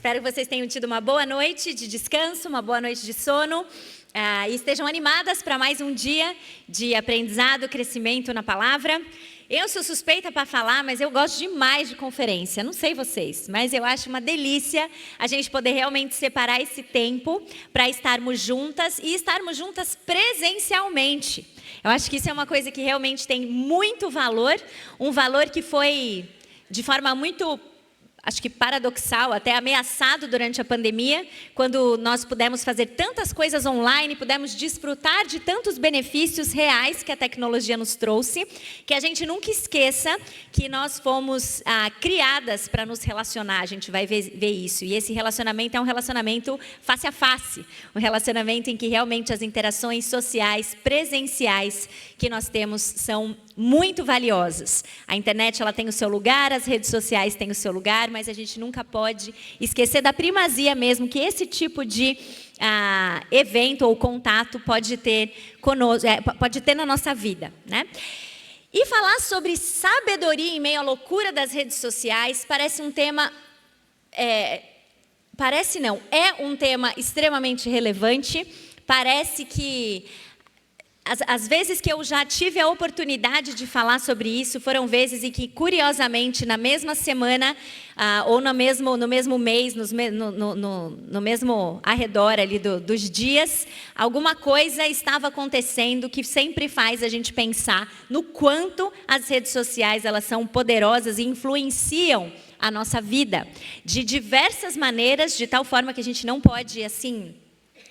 Espero que vocês tenham tido uma boa noite de descanso, uma boa noite de sono e estejam animadas para mais um dia de aprendizado, crescimento na palavra. Eu sou suspeita para falar, mas eu gosto demais de conferência. Não sei vocês, mas eu acho uma delícia a gente poder realmente separar esse tempo para estarmos juntas e estarmos juntas presencialmente. Eu acho que isso é uma coisa que realmente tem muito valor, um valor que foi de forma muito, acho que paradoxal, até ameaçado durante a pandemia, quando nós pudemos fazer tantas coisas online, pudemos desfrutar de tantos benefícios reais que a tecnologia nos trouxe, que a gente nunca esqueça que nós fomos criadas para nos relacionar, a gente vai ver isso. E esse relacionamento é um relacionamento face a face, um relacionamento em que realmente as interações sociais, presenciais que nós temos são muito valiosas. A internet ela tem o seu lugar, as redes sociais têm o seu lugar, mas a gente nunca pode esquecer da primazia mesmo que esse tipo de evento ou contato pode ter conosco, pode ter na nossa vida, né? E falar sobre sabedoria em meio à loucura das redes sociais parece um tema, é um tema extremamente relevante. Parece que as vezes que eu já tive a oportunidade de falar sobre isso foram vezes em que, curiosamente, na mesma semana ou no mesmo mês, no mesmo arredor ali dos dias, alguma coisa estava acontecendo que sempre faz a gente pensar no quanto as redes sociais elas são poderosas e influenciam a nossa vida de diversas maneiras, de tal forma que a gente não pode, assim,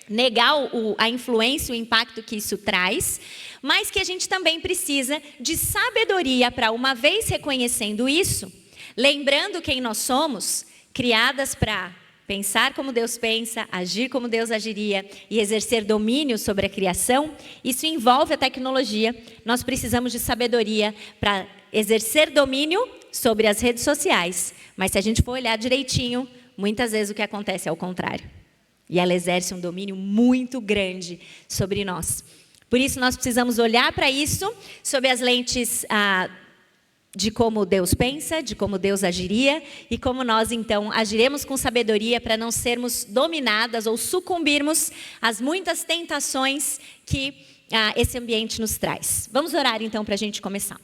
negar a influência, o impacto que isso traz, mas que a gente também precisa de sabedoria para, uma vez reconhecendo isso, lembrando quem nós somos, criadas para pensar como Deus pensa, agir como Deus agiria e exercer domínio sobre a criação. Isso envolve a tecnologia. Nós precisamos de sabedoria para exercer domínio sobre as redes sociais, mas se a gente for olhar direitinho, muitas vezes o que acontece é o contrário. E ela exerce um domínio muito grande sobre nós. Por isso, nós precisamos olhar para isso sob as lentes de como Deus pensa, de como Deus agiria, e como nós, então, agiremos com sabedoria para não sermos dominadas ou sucumbirmos às muitas tentações que esse ambiente nos traz. Vamos orar, então, para a gente começar.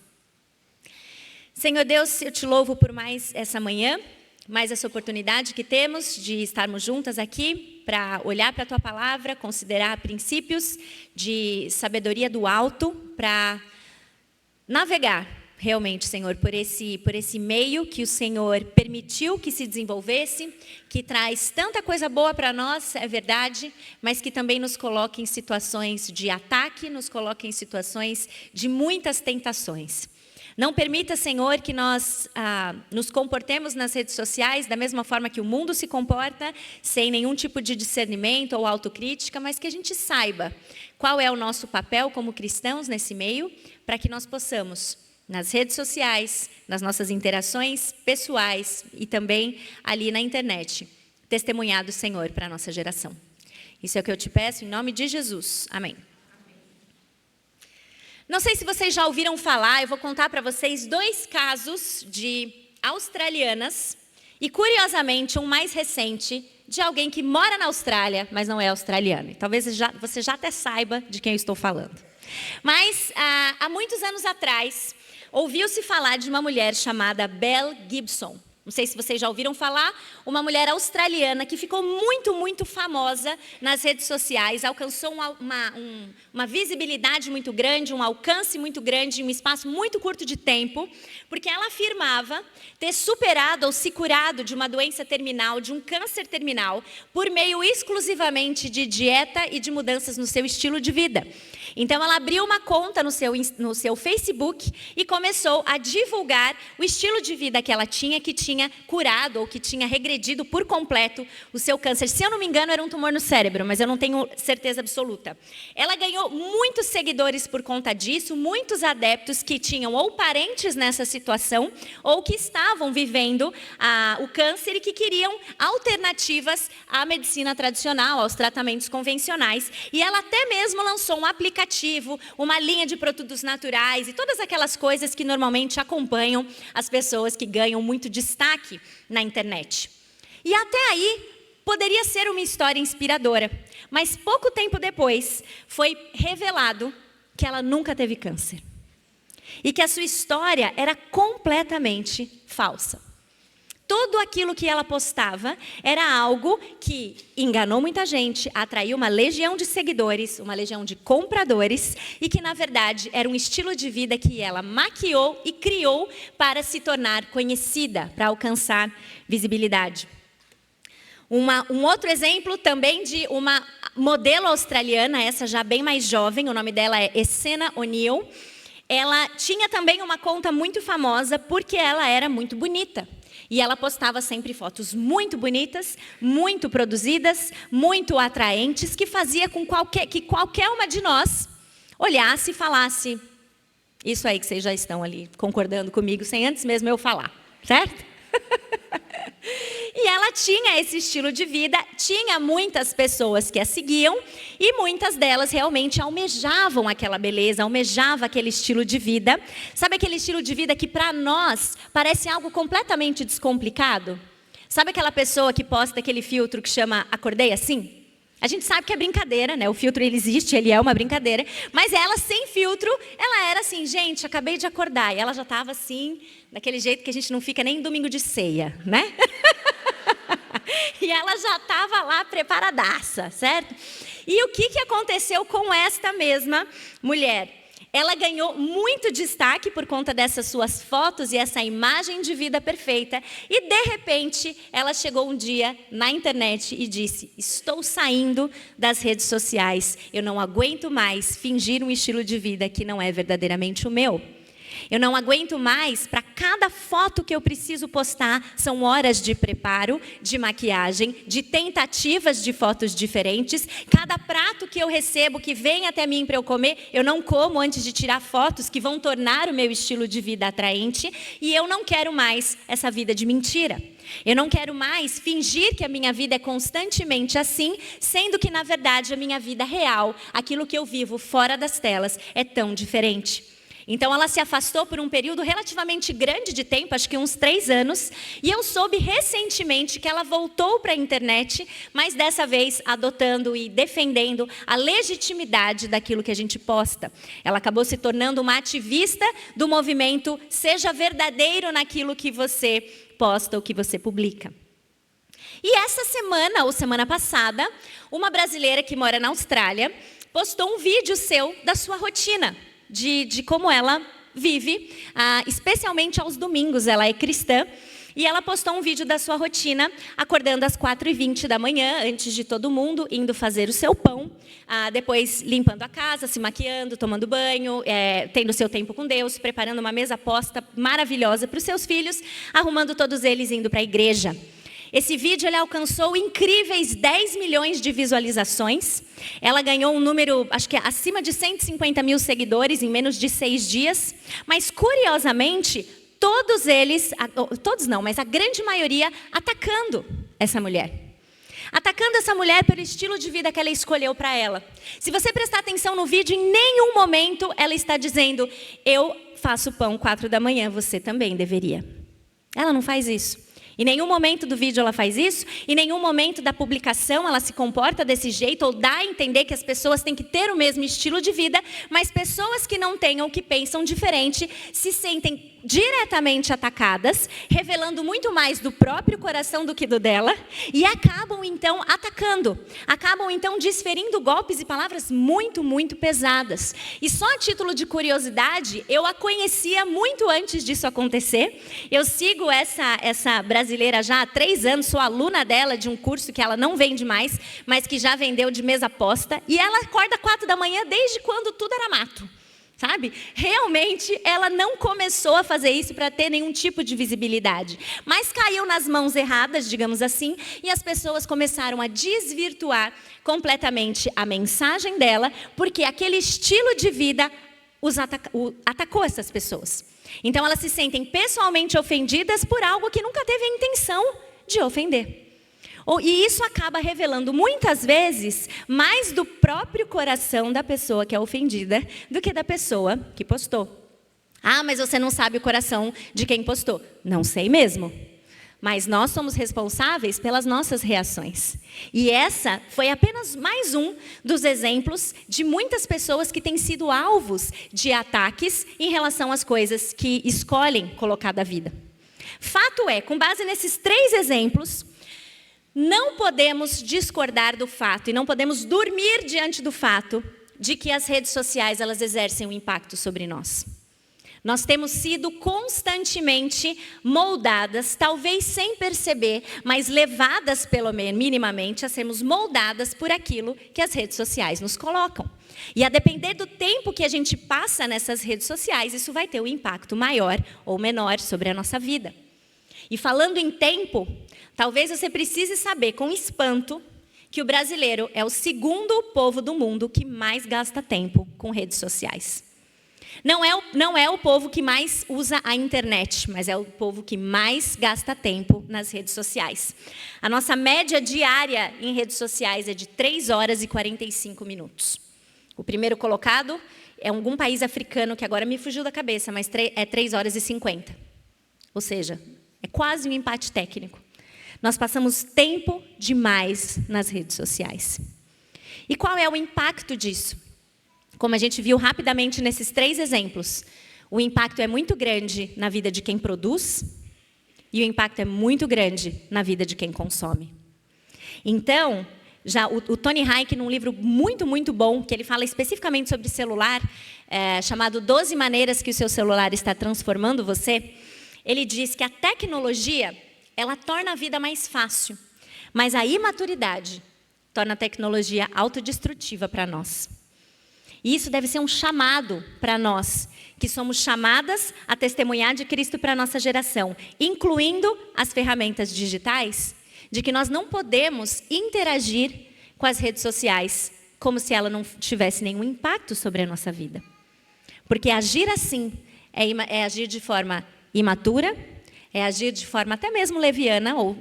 Senhor Deus, eu te louvo por mais essa manhã, mais essa oportunidade que temos de estarmos juntas aqui para olhar para a Tua Palavra, considerar princípios de sabedoria do alto, para navegar realmente, Senhor, por esse meio que o Senhor permitiu que se desenvolvesse, que traz tanta coisa boa para nós, é verdade, mas que também nos coloca em situações de ataque, nos coloca em situações de muitas tentações. Não permita, Senhor, que nós nos comportemos nas redes sociais da mesma forma que o mundo se comporta, sem nenhum tipo de discernimento ou autocrítica, mas que a gente saiba qual é o nosso papel como cristãos nesse meio, para que nós possamos, nas redes sociais, nas nossas interações pessoais e também ali na internet, testemunhar do Senhor para a nossa geração. Isso é o que eu te peço, em nome de Jesus. Amém. Não sei se vocês já ouviram falar, eu vou contar para vocês 2 casos de australianas e, curiosamente, um mais recente de alguém que mora na Austrália, mas não é australiano. E talvez você já até saiba de quem eu estou falando. Mas, há muitos anos atrás, ouviu-se falar de uma mulher chamada Belle Gibson. Não sei se vocês já ouviram falar, uma mulher australiana que ficou muito, muito famosa nas redes sociais, alcançou uma visibilidade muito grande, um alcance muito grande em um espaço muito curto de tempo, porque ela afirmava ter superado ou se curado de uma doença terminal, de um câncer terminal, por meio exclusivamente de dieta e de mudanças no seu estilo de vida. Então, ela abriu uma conta no seu Facebook e começou a divulgar o estilo de vida que ela tinha, que tinha curado ou que tinha regredido por completo o seu câncer. Se eu não me engano, era um tumor no cérebro, mas eu não tenho certeza absoluta. Ela ganhou muitos seguidores por conta disso, muitos adeptos que tinham ou parentes nessa situação ou que estavam vivendo o câncer e que queriam alternativas à medicina tradicional, aos tratamentos convencionais. E ela até mesmo lançou um aplicativo, uma linha de produtos naturais e todas aquelas coisas que normalmente acompanham as pessoas que ganham muito destaque na internet. E até aí, poderia ser uma história inspiradora. Mas pouco tempo depois, foi revelado que ela nunca teve câncer. E que a sua história era completamente falsa. Tudo aquilo que ela postava era algo que enganou muita gente, atraiu uma legião de seguidores, uma legião de compradores, e que, na verdade, era um estilo de vida que ela maquiou e criou para se tornar conhecida, para alcançar visibilidade. Um outro exemplo também de uma modelo australiana, essa já bem mais jovem, o nome dela é Essena O'Neill. Ela tinha também uma conta muito famosa porque ela era muito bonita. E ela postava sempre fotos muito bonitas, muito produzidas, muito atraentes, que fazia com que qualquer uma de nós olhasse e falasse: isso aí que vocês já estão ali concordando comigo, sem antes mesmo eu falar, certo? E ela tinha esse estilo de vida, tinha muitas pessoas que a seguiam e muitas delas realmente almejavam aquela beleza, almejavam aquele estilo de vida. Sabe aquele estilo de vida que para nós parece algo completamente descomplicado? Sabe aquela pessoa que posta aquele filtro que chama "acordei assim"? A gente sabe que é brincadeira, né? O filtro ele existe, ele é uma brincadeira. Mas ela, sem filtro, ela era assim: gente, acabei de acordar. E ela já estava assim, daquele jeito que a gente não fica nem em domingo de ceia, né? E ela já estava lá preparadaça, certo? E o que aconteceu com esta mesma mulher? Ela ganhou muito destaque por conta dessas suas fotos e essa imagem de vida perfeita. E, de repente, ela chegou um dia na internet e disse: estou saindo das redes sociais. Eu não aguento mais fingir um estilo de vida que não é verdadeiramente o meu. Eu não aguento mais, para cada foto que eu preciso postar, são horas de preparo, de maquiagem, de tentativas de fotos diferentes. Cada prato que eu recebo, que vem até mim para eu comer, eu não como antes de tirar fotos que vão tornar o meu estilo de vida atraente. E eu não quero mais essa vida de mentira. Eu não quero mais fingir que a minha vida é constantemente assim, sendo que, na verdade, a minha vida real, aquilo que eu vivo fora das telas, é tão diferente. Então ela se afastou por um período relativamente grande de tempo, acho que uns 3 anos, e eu soube recentemente que ela voltou para a internet, mas dessa vez adotando e defendendo a legitimidade daquilo que a gente posta. Ela acabou se tornando uma ativista do movimento Seja Verdadeiro naquilo que você posta ou que você publica. E essa semana, ou semana passada, uma brasileira que mora na Austrália postou um vídeo seu da sua rotina. De como ela vive, especialmente aos domingos. Ela é cristã e ela postou um vídeo da sua rotina, acordando às 4h20 da manhã, antes de todo mundo, indo fazer o seu pão, depois limpando a casa, se maquiando, tomando banho, tendo seu tempo com Deus, preparando uma mesa posta maravilhosa para os seus filhos, arrumando todos eles indo para a igreja. Esse vídeo ele alcançou incríveis 10 milhões de visualizações. Ela ganhou um número, acho que acima de 150 mil seguidores em menos de 6 dias. Mas, curiosamente, todos eles, todos não, mas a grande maioria, atacando essa mulher. Atacando essa mulher pelo estilo de vida que ela escolheu para ela. Se você prestar atenção no vídeo, em nenhum momento ela está dizendo: eu faço pão 4 da manhã, você também deveria. Ela não faz isso. Em nenhum momento do vídeo ela faz isso, em nenhum momento da publicação ela se comporta desse jeito ou dá a entender que as pessoas têm que ter o mesmo estilo de vida, mas pessoas que não tenham, que pensam diferente, se sentem diretamente atacadas, revelando muito mais do próprio coração do que do dela, e acabam então atacando, acabam então desferindo golpes e palavras muito, muito pesadas. E só a título de curiosidade, eu a conhecia muito antes disso acontecer. Eu sigo essa brasileira já há 3 anos, sou aluna dela de um curso que ela não vende mais, mas que já vendeu de mesa posta, e ela acorda 4 da manhã desde quando tudo era mato. Sabe? Realmente ela não começou a fazer isso para ter nenhum tipo de visibilidade, mas caiu nas mãos erradas, digamos assim, e as pessoas começaram a desvirtuar completamente a mensagem dela, porque aquele estilo de vida atacou essas pessoas. Então elas se sentem pessoalmente ofendidas por algo que nunca teve a intenção de ofender. E isso acaba revelando muitas vezes mais do próprio coração da pessoa que é ofendida do que da pessoa que postou. Ah, mas você não sabe o coração de quem postou. Não sei mesmo. mas nós somos responsáveis pelas nossas reações. E essa foi apenas mais um dos exemplos de muitas pessoas que têm sido alvos de ataques em relação às coisas que escolhem colocar da vida. Fato é, com base nesses 3 exemplos, não podemos discordar do fato e não podemos dormir diante do fato de que as redes sociais elas exercem um impacto sobre nós. Nós temos sido constantemente moldadas, talvez sem perceber, mas levadas pelo menos minimamente a sermos moldadas por aquilo que as redes sociais nos colocam. E a depender do tempo que a gente passa nessas redes sociais, isso vai ter um impacto maior ou menor sobre a nossa vida. E falando em tempo, talvez você precise saber com espanto que o brasileiro é o 2º povo do mundo que mais gasta tempo com redes sociais. Não é o povo que mais usa a internet, mas é o povo que mais gasta tempo nas redes sociais. A nossa média diária em redes sociais é de 3 horas e 45 minutos. O primeiro colocado é algum país africano, que agora me fugiu da cabeça, mas é 3 horas e 50. Ou seja, é quase um empate técnico. Nós passamos tempo demais nas redes sociais. E qual é o impacto disso? Como a gente viu rapidamente nesses 3 exemplos, o impacto é muito grande na vida de quem produz e o impacto é muito grande na vida de quem consome. Então, já o Tony Hayek, num livro muito, muito bom, que ele fala especificamente sobre celular, chamado 12 maneiras que o seu celular está transformando você, ele diz que a tecnologia, ela torna a vida mais fácil, mas a imaturidade torna a tecnologia autodestrutiva para nós. E isso deve ser um chamado para nós, que somos chamadas a testemunhar de Cristo para a nossa geração, incluindo as ferramentas digitais, de que nós não podemos interagir com as redes sociais como se ela não tivesse nenhum impacto sobre a nossa vida. Porque agir assim é agir de forma imatura, é agir de forma até mesmo leviana ou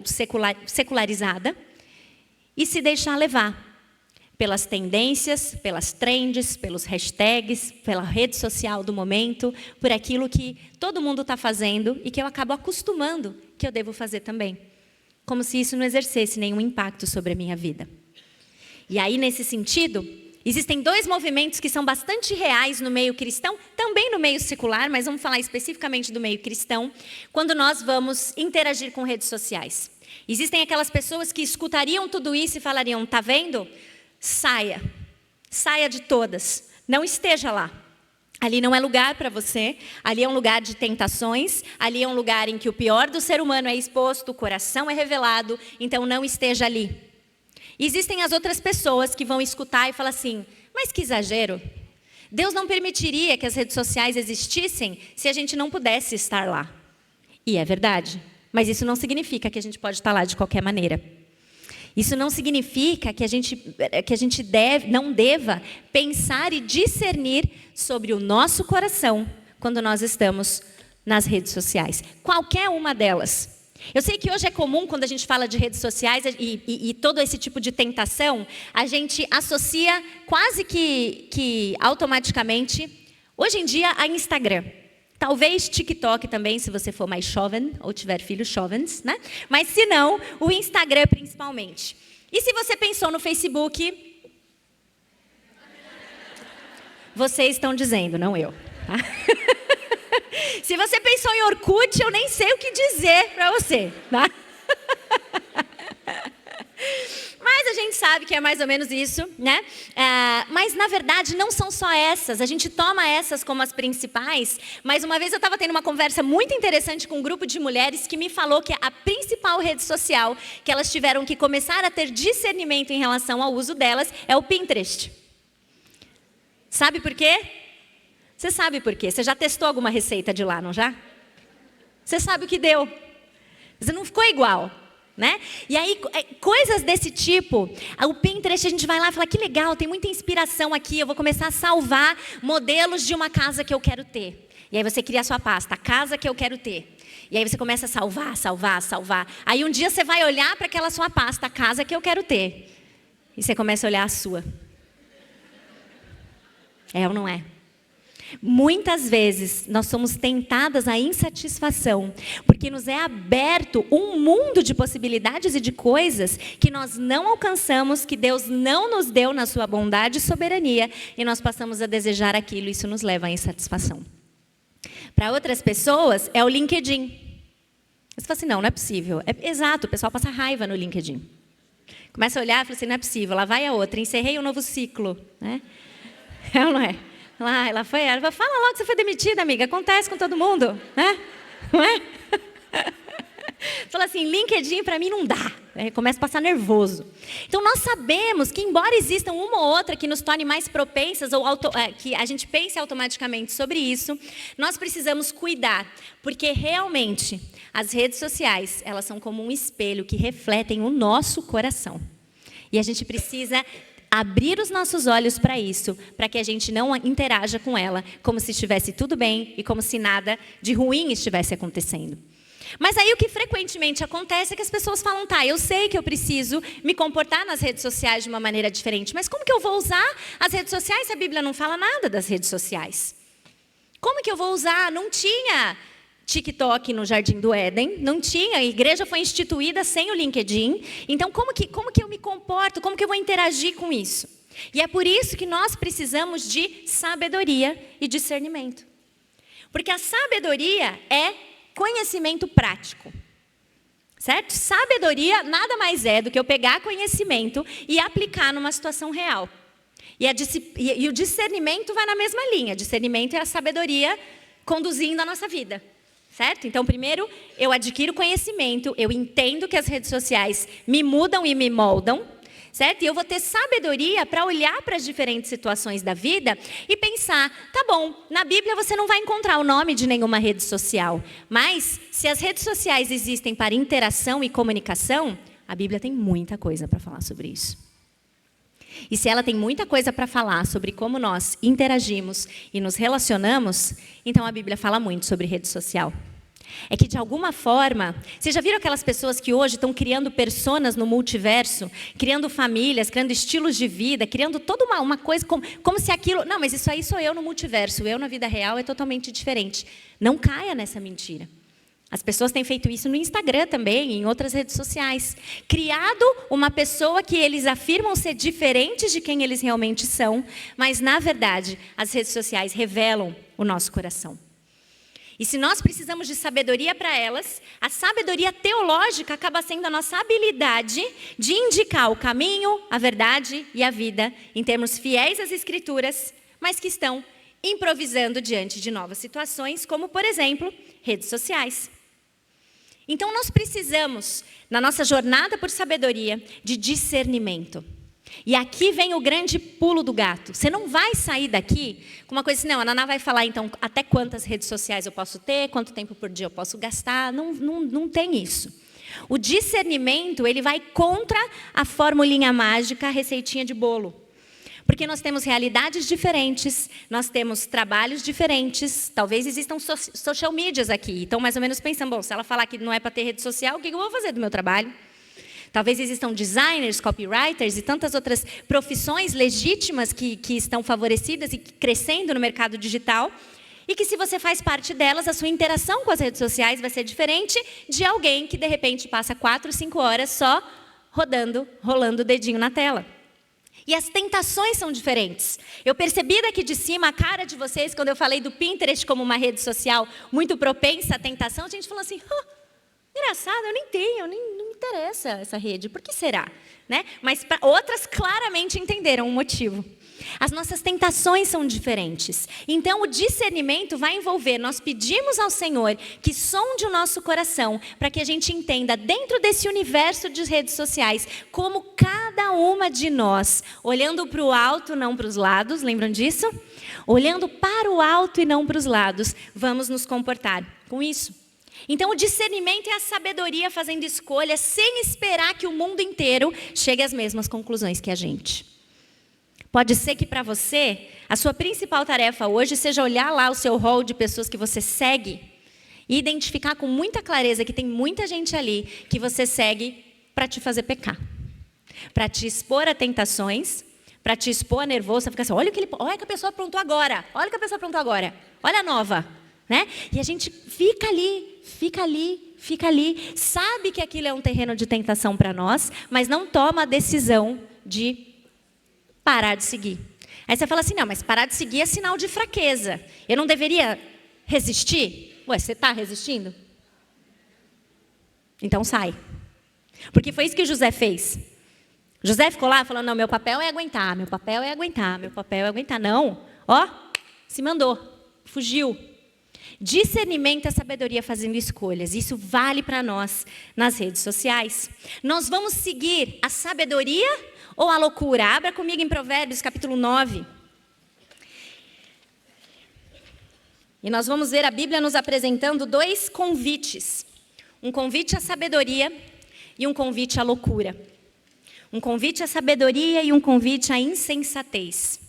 secularizada e se deixar levar pelas tendências, pelas trends, pelos hashtags, pela rede social do momento, por aquilo que todo mundo está fazendo e que eu acabo acostumando que eu devo fazer também. Como se isso não exercesse nenhum impacto sobre a minha vida. E aí, nesse sentido, existem 2 movimentos que são bastante reais no meio cristão, também no meio secular, mas vamos falar especificamente do meio cristão, quando nós vamos interagir com redes sociais. Existem aquelas pessoas que escutariam tudo isso e falariam, tá vendo? Saia de todas, não esteja lá. Ali não é lugar para você, ali é um lugar de tentações, ali é um lugar em que o pior do ser humano é exposto, o coração é revelado, então não esteja ali. Existem as outras pessoas que vão escutar e falar assim, mas que exagero, Deus não permitiria que as redes sociais existissem se a gente não pudesse estar lá. E é verdade, mas isso não significa que a gente pode estar lá de qualquer maneira. Isso não significa que a gente não deva pensar e discernir sobre o nosso coração quando nós estamos nas redes sociais. Qualquer uma delas. Eu sei que hoje é comum, quando a gente fala de redes sociais e todo esse tipo de tentação, a gente associa quase que automaticamente, hoje em dia, a Instagram. Talvez TikTok também, se você for mais jovem ou tiver filhos jovens, né? Mas se não, o Instagram principalmente. E se você pensou no Facebook, vocês estão dizendo, não eu. Tá? Se você pensou em Orkut, eu nem sei o que dizer para você. Tá? Mas a gente sabe que é mais ou menos isso, né? Mas, na verdade, não são só essas. A gente toma essas como as principais. Mas uma vez eu estava tendo uma conversa muito interessante com um grupo de mulheres que me falou que a principal rede social que elas tiveram que começar a ter discernimento em relação ao uso delas é o Pinterest. Sabe por quê? Você sabe por quê? Você já testou alguma receita de lá, não já? Você sabe o que deu. Você não ficou igual. Né? E aí, coisas desse tipo, o Pinterest, a gente vai lá e fala, que legal, tem muita inspiração aqui, eu vou começar a salvar modelos de uma casa que eu quero ter. E aí você cria a sua pasta, a casa que eu quero ter. E aí você começa a salvar. Aí um dia você vai olhar para aquela sua pasta, a casa que eu quero ter. E você começa a olhar a sua. É ou não é? Muitas vezes nós somos tentadas à insatisfação, porque nos é aberto um mundo de possibilidades e de coisas que nós não alcançamos, que Deus não nos deu na sua bondade e soberania, e nós passamos a desejar aquilo, e isso nos leva à insatisfação. Para outras pessoas, é o LinkedIn. Você fala assim, não é possível. Exato, o pessoal passa raiva no LinkedIn. Começa a olhar e fala assim, não é possível, lá vai a outra, encerrei um novo ciclo. Né? É ou não é? Ela fala logo que você foi demitida, amiga, acontece com todo mundo, né? Não é? Fala assim, LinkedIn para mim não dá, começa a passar nervoso. Então nós sabemos que embora existam uma ou outra que nos torne mais propensas, ou que a gente pense automaticamente sobre isso, nós precisamos cuidar, porque realmente as redes sociais, elas são como um espelho que refletem o nosso coração. E a gente precisa abrir os nossos olhos para isso, para que a gente não interaja com ela como se estivesse tudo bem e como se nada de ruim estivesse acontecendo. Mas aí o que frequentemente acontece é que as pessoas falam, tá, eu sei que eu preciso me comportar nas redes sociais de uma maneira diferente, mas como que eu vou usar as redes sociais se a Bíblia não fala nada das redes sociais? Como que eu vou usar? Não tinha TikTok no Jardim do Éden, não tinha, a igreja foi instituída sem o LinkedIn, então como que eu me comporto, como que eu vou interagir com isso? E é por isso que nós precisamos de sabedoria e discernimento. Porque a sabedoria é conhecimento prático, certo? Sabedoria nada mais é do que eu pegar conhecimento e aplicar numa situação real. E o discernimento vai na mesma linha, discernimento é a sabedoria conduzindo a nossa vida. Certo? Então, primeiro, eu adquiro conhecimento, eu entendo que as redes sociais me mudam e me moldam, certo? E eu vou ter sabedoria para olhar para as diferentes situações da vida e pensar, tá bom, na Bíblia você não vai encontrar o nome de nenhuma rede social, mas se as redes sociais existem para interação e comunicação, a Bíblia tem muita coisa para falar sobre isso. E se ela tem muita coisa para falar sobre como nós interagimos e nos relacionamos, então a Bíblia fala muito sobre rede social. É que de alguma forma, vocês já viram aquelas pessoas que hoje estão criando personas no multiverso, criando famílias, criando estilos de vida, criando toda uma coisa como se aquilo... Não, mas isso aí sou eu no multiverso, eu na vida real é totalmente diferente. Não caia nessa mentira. As pessoas têm feito isso no Instagram também, em outras redes sociais. Criado uma pessoa que eles afirmam ser diferente de quem eles realmente são, mas, na verdade, as redes sociais revelam o nosso coração. E se nós precisamos de sabedoria para elas, a sabedoria teológica acaba sendo a nossa habilidade de indicar o caminho, a verdade e a vida, em termos fiéis às Escrituras, mas que estão improvisando diante de novas situações, como, por exemplo, redes sociais. Então, nós precisamos, na nossa jornada por sabedoria, de discernimento. E aqui vem o grande pulo do gato. Você não vai sair daqui com uma coisa assim, não, a Naná vai falar, então, até quantas redes sociais eu posso ter, quanto tempo por dia eu posso gastar. Não tem isso. O discernimento, ele vai contra a formulinha mágica, a receitinha de bolo. Porque nós temos realidades diferentes, nós temos trabalhos diferentes, talvez existam social medias aqui. Então, mais ou menos pensando, bom, se ela falar que não é para ter rede social, o que eu vou fazer do meu trabalho? Talvez existam designers, copywriters e tantas outras profissões legítimas que estão favorecidas e crescendo no mercado digital. E que se você faz parte delas, a sua interação com as redes sociais vai ser diferente de alguém que, de repente, passa 4, 5 horas só rolando o dedinho na tela. E as tentações são diferentes. Eu percebi daqui de cima a cara de vocês quando eu falei do Pinterest como uma rede social muito propensa à tentação. A gente falou assim, engraçado, eu nem tenho, não me interessa essa rede. Por que será? Né? Mas outras claramente entenderam o motivo. As nossas tentações são diferentes. Então, o discernimento vai envolver, nós pedimos ao Senhor que sonde o nosso coração, para que a gente entenda, dentro desse universo de redes sociais, como cada uma de nós, olhando para o alto, não para os lados, lembram disso? Olhando para o alto e não para os lados, vamos nos comportar com isso. Então, o discernimento é a sabedoria fazendo escolhas, sem esperar que o mundo inteiro chegue às mesmas conclusões que a gente. Pode ser que para você, a sua principal tarefa hoje seja olhar lá o seu hall de pessoas que você segue e identificar com muita clareza que tem muita gente ali que você segue para te fazer pecar, para te expor a tentações, para te expor a nervoso, você fica assim, olha o que a pessoa aprontou agora, olha o que a pessoa aprontou agora, olha a nova, né? E a gente fica ali, sabe que aquilo é um terreno de tentação para nós, mas não toma a decisão de parar de seguir. Aí você fala assim, não, mas parar de seguir é sinal de fraqueza. Eu não deveria resistir? Ué, você está resistindo? Então sai. Porque foi isso que José fez. José ficou lá falando, não, meu papel é aguentar, meu papel é aguentar, meu papel é aguentar. Não, ó, se mandou, fugiu. Discernimento é sabedoria fazendo escolhas. Isso vale para nós nas redes sociais. Nós vamos seguir a sabedoria ou a loucura? Abra comigo em Provérbios, capítulo 9. E nós vamos ver a Bíblia nos apresentando 2 convites. Um convite à sabedoria e um convite à loucura. Um convite à sabedoria e um convite à insensatez.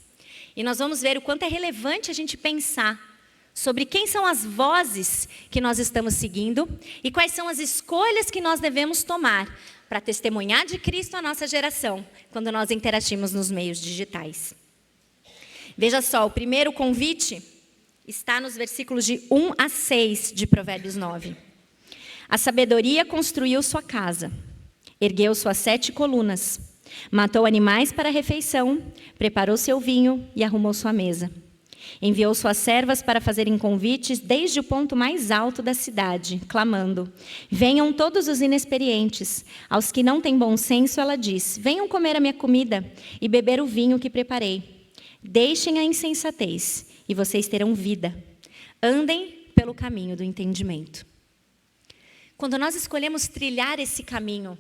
E nós vamos ver o quanto é relevante a gente pensar sobre quem são as vozes que nós estamos seguindo e quais são as escolhas que nós devemos tomar para testemunhar de Cristo a nossa geração, quando nós interagimos nos meios digitais. Veja só, o primeiro convite está nos versículos de 1 a 6 de Provérbios 9. A sabedoria construiu sua casa, ergueu suas 7 colunas, matou animais para a refeição, preparou seu vinho e arrumou sua mesa. Enviou suas servas para fazerem convites desde o ponto mais alto da cidade, clamando, venham todos os inexperientes. Aos que não têm bom senso, ela diz, venham comer a minha comida e beber o vinho que preparei. Deixem a insensatez e vocês terão vida. Andem pelo caminho do entendimento. Quando nós escolhemos trilhar esse caminho,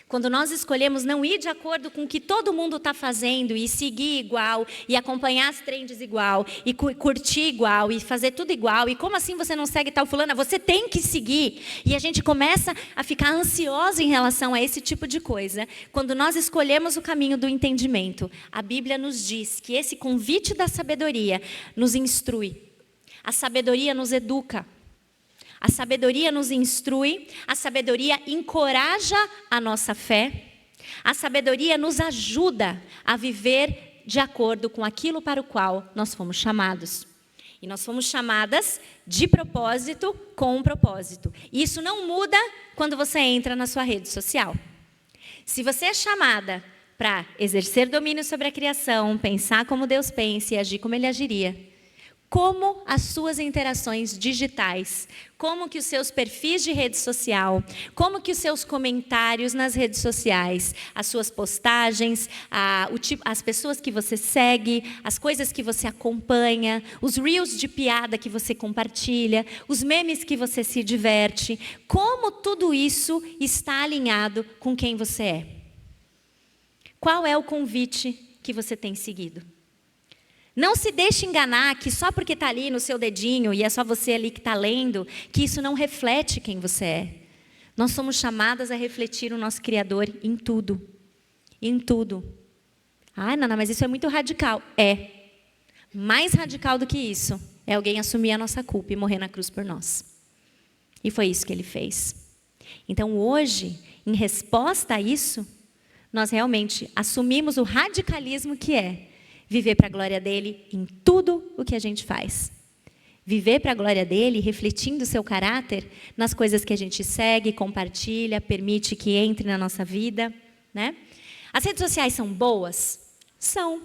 quando nós escolhemos não ir de acordo com o que todo mundo está fazendo e seguir igual, e acompanhar as trends igual, e curtir igual, e fazer tudo igual, e como assim você não segue tal fulana? Você tem que seguir. E a gente começa a ficar ansioso em relação a esse tipo de coisa. Quando nós escolhemos o caminho do entendimento, a Bíblia nos diz que esse convite da sabedoria nos instrui. A sabedoria nos educa. A sabedoria nos instrui, a sabedoria encoraja a nossa fé, a sabedoria nos ajuda a viver de acordo com aquilo para o qual nós fomos chamados. E nós fomos chamadas de propósito com um propósito. E isso não muda quando você entra na sua rede social. Se você é chamada para exercer domínio sobre a criação, pensar como Deus pensa e agir como Ele agiria, como as suas interações digitais, como que os seus perfis de rede social, como que os seus comentários nas redes sociais, as suas postagens, as pessoas que você segue, as coisas que você acompanha, os reels de piada que você compartilha, os memes que você se diverte, como tudo isso está alinhado com quem você é? Qual é o convite que você tem seguido? Não se deixe enganar que só porque está ali no seu dedinho e é só você ali que está lendo, que isso não reflete quem você é. Nós somos chamadas a refletir o nosso Criador em tudo. Em tudo. Ah, Nana, mas isso é muito radical. É. Mais radical do que isso é alguém assumir a nossa culpa e morrer na cruz por nós. E foi isso que Ele fez. Então hoje, em resposta a isso, nós realmente assumimos o radicalismo que é viver para a glória dEle em tudo o que a gente faz. Viver para a glória dEle, refletindo o seu caráter nas coisas que a gente segue, compartilha, permite que entre na nossa vida, né? As redes sociais são boas? São.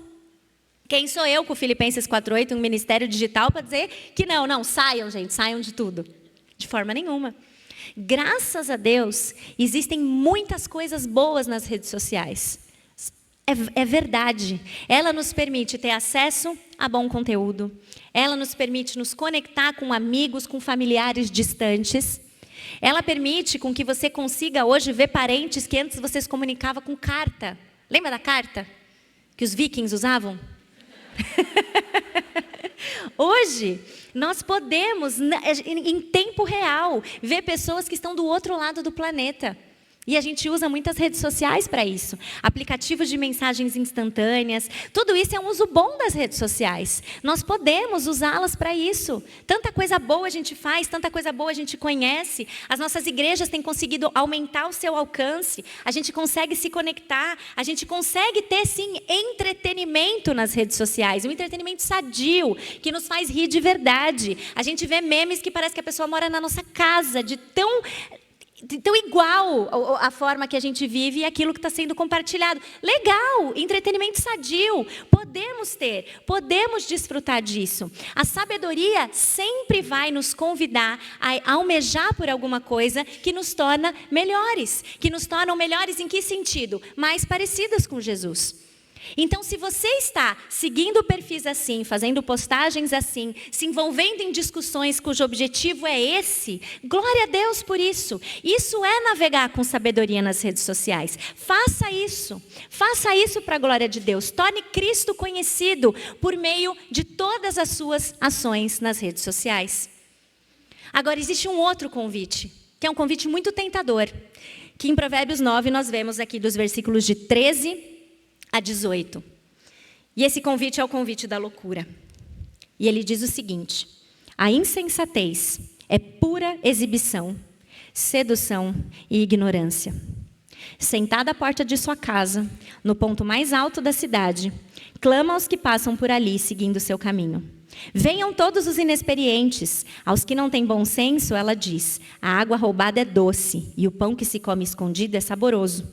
Quem sou eu com Filipenses 4:8, um ministério digital, para dizer que não, saiam, gente, saiam de tudo. De forma nenhuma. Graças a Deus, existem muitas coisas boas nas redes sociais. É verdade. Ela nos permite ter acesso a bom conteúdo. Ela nos permite nos conectar com amigos, com familiares distantes. Ela permite com que você consiga hoje ver parentes que antes você se comunicava com carta. Lembra da carta que os vikings usavam? Hoje, nós podemos, em tempo real, ver pessoas que estão do outro lado do planeta. E a gente usa muitas redes sociais para isso. Aplicativos de mensagens instantâneas. Tudo isso é um uso bom das redes sociais. Nós podemos usá-las para isso. Tanta coisa boa a gente faz, tanta coisa boa a gente conhece. As nossas igrejas têm conseguido aumentar o seu alcance. A gente consegue se conectar. A gente consegue ter, sim, entretenimento nas redes sociais. Um entretenimento sadio, que nos faz rir de verdade. A gente vê memes que parece que a pessoa mora na nossa casa, de tão igual a forma que a gente vive e aquilo que está sendo compartilhado. Legal, entretenimento sadio, podemos desfrutar disso. A sabedoria sempre vai nos convidar a almejar por alguma coisa que nos torna melhores. Que nos tornam melhores em que sentido? Mais parecidas com Jesus. Então, se você está seguindo perfis assim, fazendo postagens assim, se envolvendo em discussões cujo objetivo é esse, glória a Deus por isso. Isso é navegar com sabedoria nas redes sociais. Faça isso para a glória de Deus. Torne Cristo conhecido por meio de todas as suas ações nas redes sociais. Agora, existe um outro convite, que é um convite muito tentador, que em Provérbios 9 nós vemos aqui dos versículos de 13 a 18. E esse convite é o convite da loucura. E ele diz o seguinte: a insensatez é pura exibição, sedução e ignorância. Sentada à porta de sua casa, no ponto mais alto da cidade, clama aos que passam por ali, seguindo seu caminho. Venham todos os inexperientes, aos que não têm bom senso, ela diz: a água roubada é doce, e o pão que se come escondido é saboroso.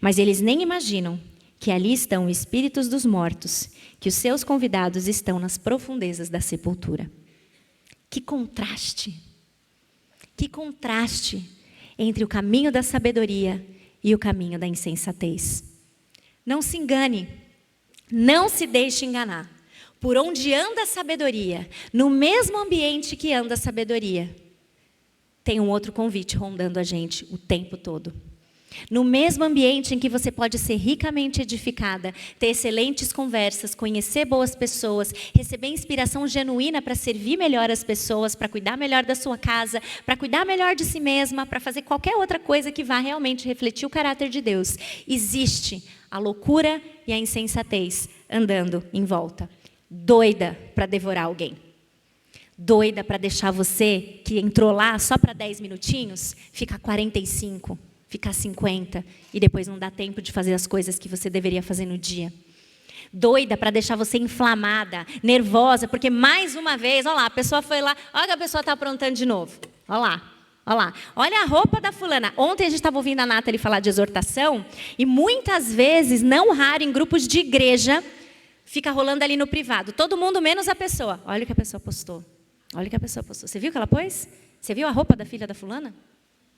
Mas eles nem imaginam que ali estão espíritos dos mortos, que os seus convidados estão nas profundezas da sepultura. Que contraste entre o caminho da sabedoria e o caminho da insensatez. Não se engane, não se deixe enganar. Por onde anda a sabedoria, no mesmo ambiente que anda a sabedoria, tem um outro convite rondando a gente o tempo todo. No mesmo ambiente em que você pode ser ricamente edificada, ter excelentes conversas, conhecer boas pessoas, receber inspiração genuína para servir melhor as pessoas, para cuidar melhor da sua casa, para cuidar melhor de si mesma, para fazer qualquer outra coisa que vá realmente refletir o caráter de Deus, existe a loucura e a insensatez andando em volta, doida para devorar alguém. Doida para deixar você, que entrou lá só para 10 minutinhos, ficar 45, ficar 50, e depois não dá tempo de fazer as coisas que você deveria fazer no dia. Doida para deixar você inflamada, nervosa, porque mais uma vez, olha lá, a pessoa foi lá, olha que a pessoa está aprontando de novo. Olha lá, olha a roupa da fulana. Ontem a gente estava ouvindo a Nathalie falar de exortação, e muitas vezes, não raro, em grupos de igreja, fica rolando ali no privado. Todo mundo menos a pessoa. Olha o que a pessoa postou. Olha o que a pessoa postou. Você viu o que ela pôs? Você viu a roupa da filha da fulana?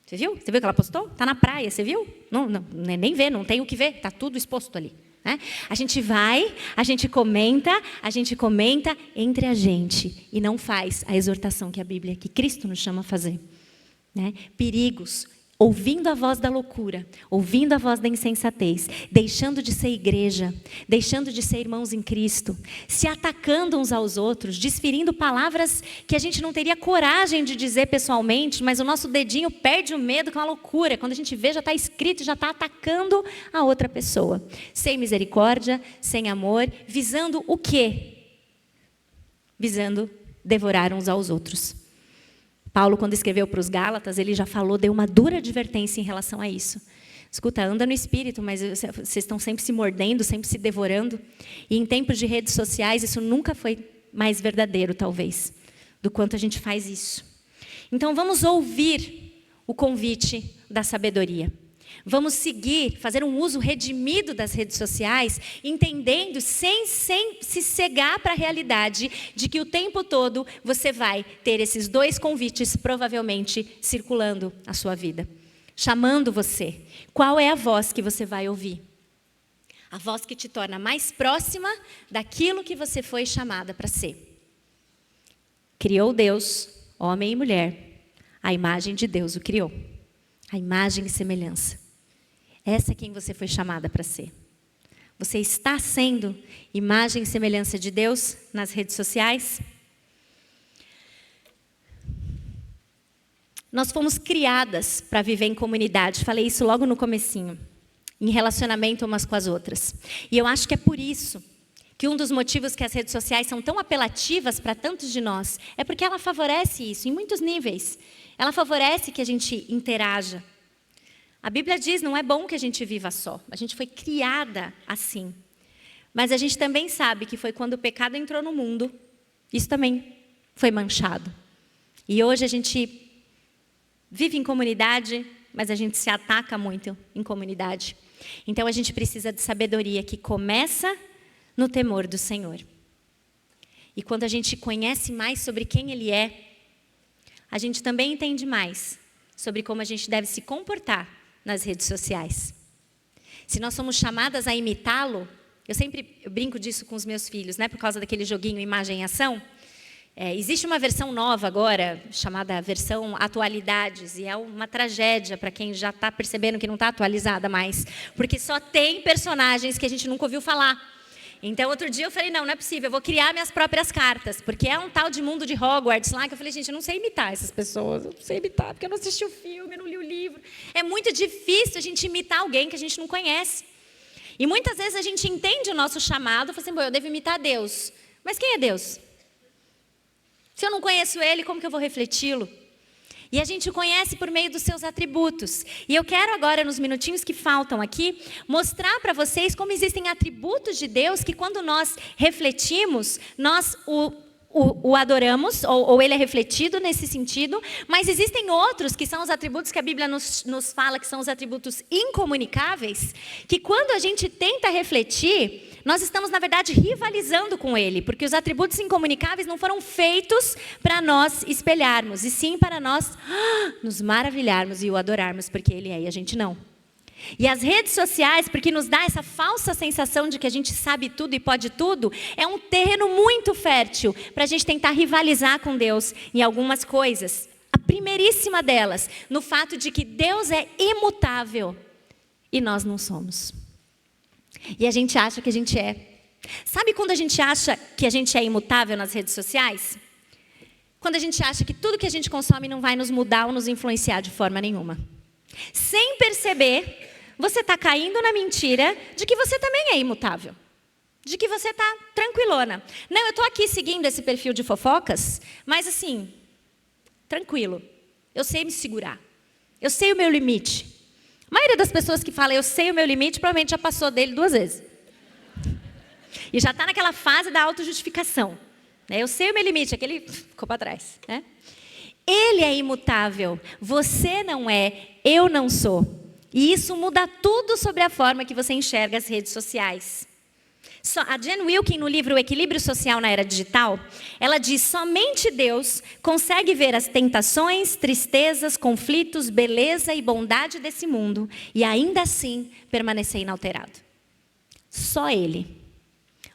Você viu? Você viu que ela postou? Está na praia, você viu? Não, nem vê, não tem o que ver, está tudo exposto ali. Né? A gente vai, a gente comenta entre a gente e não faz a exortação que a Bíblia, que Cristo nos chama a fazer. Né? Perigos, ouvindo a voz da loucura, ouvindo a voz da insensatez, deixando de ser igreja, deixando de ser irmãos em Cristo, se atacando uns aos outros, desferindo palavras que a gente não teria coragem de dizer pessoalmente, mas o nosso dedinho perde o medo com a loucura. Quando a gente vê, já está escrito, já está atacando a outra pessoa. Sem misericórdia, sem amor, visando o quê? Visando devorar uns aos outros. Paulo, quando escreveu para os Gálatas, ele já falou, deu uma dura advertência em relação a isso. Escuta, anda no espírito, mas vocês estão sempre se mordendo, sempre se devorando. E em tempos de redes sociais, isso nunca foi mais verdadeiro, talvez, do quanto a gente faz isso. Então, vamos ouvir o convite da sabedoria. Vamos seguir, fazer um uso redimido das redes sociais, entendendo, sem se cegar para a realidade de que o tempo todo você vai ter esses dois convites provavelmente circulando a sua vida, chamando você. Qual é a voz que você vai ouvir? A voz que te torna mais próxima daquilo que você foi chamada para ser. Criou Deus, homem e mulher, a imagem de Deus o criou. A imagem e semelhança. Essa é quem você foi chamada para ser. Você está sendo imagem e semelhança de Deus nas redes sociais? Nós fomos criadas para viver em comunidade. Falei isso logo no comecinho. Em relacionamento umas com as outras. E eu acho que é por isso que um dos motivos que as redes sociais são tão apelativas para tantos de nós é porque ela favorece isso em muitos níveis. Ela favorece que a gente interaja. A Bíblia diz, não é bom que a gente viva só. A gente foi criada assim. Mas a gente também sabe que foi quando o pecado entrou no mundo, isso também foi manchado. E hoje a gente vive em comunidade, mas a gente se ataca muito em comunidade. Então a gente precisa de sabedoria que começa no temor do Senhor. E quando a gente conhece mais sobre quem Ele é, a gente também entende mais sobre como a gente deve se comportar nas redes sociais. Se nós somos chamadas a imitá-lo, eu brinco disso com os meus filhos, né, por causa daquele joguinho Imagem e Ação. Existe uma versão nova agora, chamada versão Atualidades, e é uma tragédia para quem já está percebendo que não está atualizada mais, porque só tem personagens que a gente nunca ouviu falar. Então, outro dia eu falei, não é possível, eu vou criar minhas próprias cartas, porque é um tal de mundo de Hogwarts lá, que eu falei, gente, eu não sei imitar essas pessoas, eu não sei imitar, porque eu não assisti o filme, eu não li o livro. É muito difícil a gente imitar alguém que a gente não conhece. E muitas vezes a gente entende o nosso chamado, fala assim, eu devo imitar Deus. Mas quem é Deus? Se eu não conheço Ele, como que eu vou refleti-lo? E a gente o conhece por meio dos seus atributos. E eu quero agora, nos minutinhos que faltam aqui, mostrar para vocês como existem atributos de Deus que quando nós refletimos, nós o adoramos, ou ele é refletido nesse sentido, mas existem outros que são os atributos que a Bíblia nos fala, que são os atributos incomunicáveis, que quando a gente tenta refletir, nós estamos, na verdade, rivalizando com ele, porque os atributos incomunicáveis não foram feitos para nós espelharmos, e sim para nós nos maravilharmos e o adorarmos, porque ele é e a gente não. E as redes sociais, porque nos dá essa falsa sensação de que a gente sabe tudo e pode tudo, é um terreno muito fértil para a gente tentar rivalizar com Deus em algumas coisas. A primeiríssima delas, no fato de que Deus é imutável e nós não somos. E a gente acha que a gente é. Sabe quando a gente acha que a gente é imutável nas redes sociais? Quando a gente acha que tudo que a gente consome não vai nos mudar ou nos influenciar de forma nenhuma. Sem perceber, você está caindo na mentira de que você também é imutável. De que você está tranquilona. Não, eu estou aqui seguindo esse perfil de fofocas, mas assim, tranquilo. Eu sei me segurar. Eu sei o meu limite. A maioria das pessoas que falam, eu sei o meu limite, provavelmente já passou dele 2 vezes. E já está naquela fase da autojustificação. Eu sei o meu limite, aquele ficou para trás. Né? Ele é imutável, você não é, eu não sou. E isso muda tudo sobre a forma que você enxerga as redes sociais. A Jen Wilkin, no livro O Equilíbrio Social na Era Digital, ela diz, somente Deus consegue ver as tentações, tristezas, conflitos, beleza e bondade desse mundo e ainda assim permanecer inalterado. Só Ele.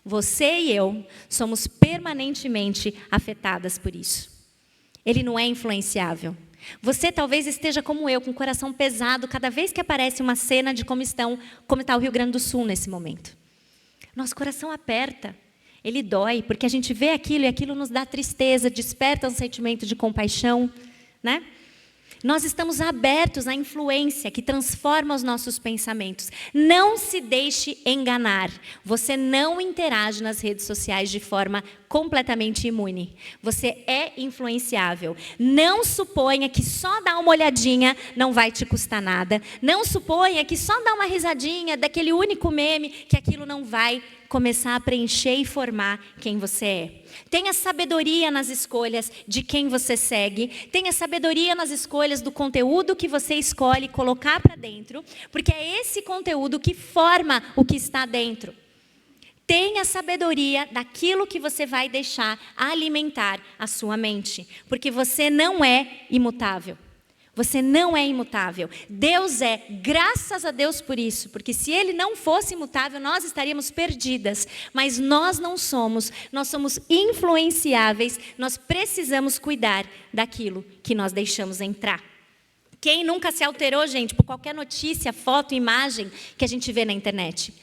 Você e eu somos permanentemente afetadas por isso. Ele não é influenciável. Você talvez esteja como eu, com o coração pesado, cada vez que aparece uma cena de como está o Rio Grande do Sul nesse momento. Nosso coração aperta, ele dói, porque a gente vê aquilo e aquilo nos dá tristeza, desperta um sentimento de compaixão, né? Nós estamos abertos à influência que transforma os nossos pensamentos. Não se deixe enganar. Você não interage nas redes sociais de forma completamente imune. Você é influenciável. Não suponha que só dar uma olhadinha não vai te custar nada. Não suponha que só dar uma risadinha daquele único meme, que aquilo não vai começar a preencher e formar quem você é. Tenha sabedoria nas escolhas de quem você segue. Tenha sabedoria nas escolhas do conteúdo que você escolhe colocar para dentro, porque é esse conteúdo que forma o que está dentro. Tenha sabedoria daquilo que você vai deixar alimentar a sua mente, porque você não é imutável. Você não é imutável. Deus é, graças a Deus por isso, porque se Ele não fosse imutável, nós estaríamos perdidas. Mas nós não somos, nós somos influenciáveis, nós precisamos cuidar daquilo que nós deixamos entrar. Quem nunca se alterou, gente, por qualquer notícia, foto, imagem que a gente vê na internet?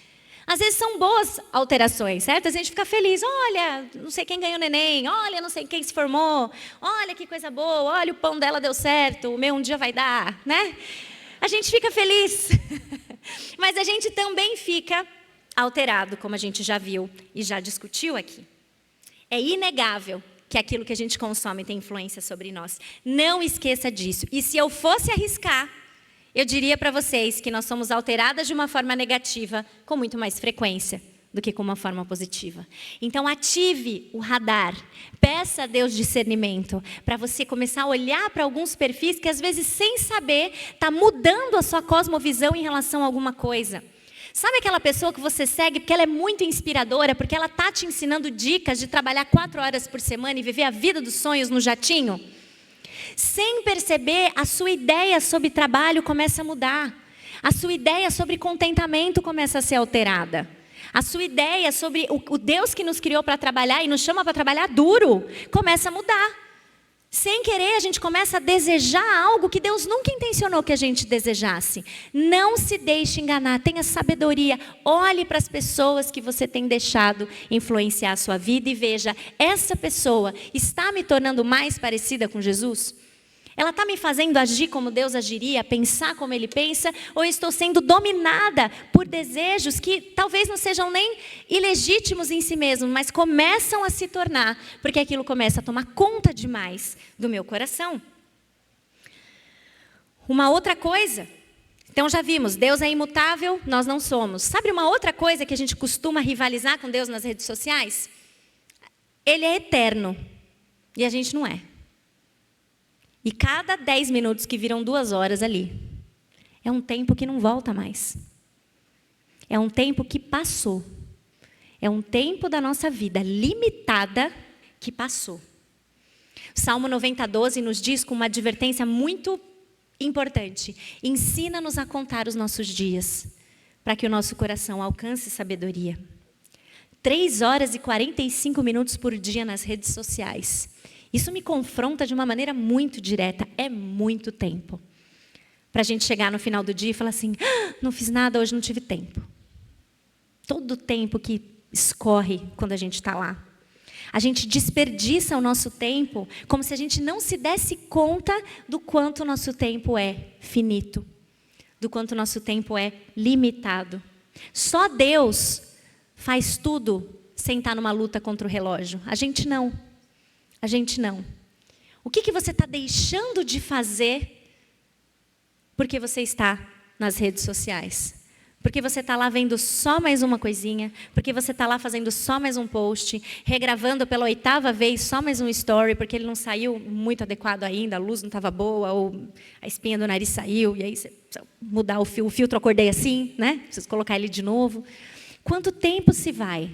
Às vezes são boas alterações, certo? A gente fica feliz, olha, não sei quem ganhou neném, olha, não sei quem se formou, olha que coisa boa, olha o pão dela deu certo, o meu um dia vai dar, né? A gente fica feliz, mas a gente também fica alterado, como a gente já viu e já discutiu aqui. É inegável que aquilo que a gente consome tem influência sobre nós. Não esqueça disso. E se eu fosse arriscar, eu diria para vocês que nós somos alteradas de uma forma negativa com muito mais frequência do que com uma forma positiva. Então ative o radar, peça a Deus discernimento, para você começar a olhar para alguns perfis que às vezes sem saber está mudando a sua cosmovisão em relação a alguma coisa. Sabe aquela pessoa que você segue porque ela é muito inspiradora, porque ela está te ensinando dicas de trabalhar 4 horas por semana e viver a vida dos sonhos no jatinho? Sem perceber, a sua ideia sobre trabalho começa a mudar. A sua ideia sobre contentamento começa a ser alterada. A sua ideia sobre o Deus que nos criou para trabalhar e nos chama para trabalhar duro começa a mudar. Sem querer, a gente começa a desejar algo que Deus nunca intencionou que a gente desejasse. Não se deixe enganar, tenha sabedoria. Olhe para as pessoas que você tem deixado influenciar a sua vida e veja, essa pessoa está me tornando mais parecida com Jesus? Ela está me fazendo agir como Deus agiria, pensar como Ele pensa, ou eu estou sendo dominada por desejos que talvez não sejam nem ilegítimos em si mesmos, mas começam a se tornar, porque aquilo começa a tomar conta demais do meu coração. Uma outra coisa, então já vimos, Deus é imutável, nós não somos. Sabe uma outra coisa que a gente costuma rivalizar com Deus nas redes sociais? Ele é eterno, e a gente não é. E cada 10 minutos que viram 2 horas ali, é um tempo que não volta mais. É um tempo que passou. É um tempo da nossa vida limitada que passou. O Salmo 90:12 nos diz com uma advertência muito importante. Ensina-nos a contar os nossos dias, para que o nosso coração alcance sabedoria. 3 horas e 45 minutos por dia nas redes sociais. Isso me confronta de uma maneira muito direta. É muito tempo. Para a gente chegar no final do dia e falar assim, não fiz nada, hoje não tive tempo. Todo o tempo que escorre quando a gente está lá. A gente desperdiça o nosso tempo como se a gente não se desse conta do quanto o nosso tempo é finito. Do quanto o nosso tempo é limitado. Só Deus faz tudo sem estar numa luta contra o relógio. A gente não. A gente não. O que você está deixando de fazer porque você está nas redes sociais? Porque você está lá vendo só mais uma coisinha, porque você está lá fazendo só mais um post, regravando pela 8ª vez só mais um story, porque ele não saiu muito adequado ainda, a luz não estava boa, ou a espinha do nariz saiu, e aí você precisa mudar o filtro, acordei assim, né? Precisa colocar ele de novo. Quanto tempo se vai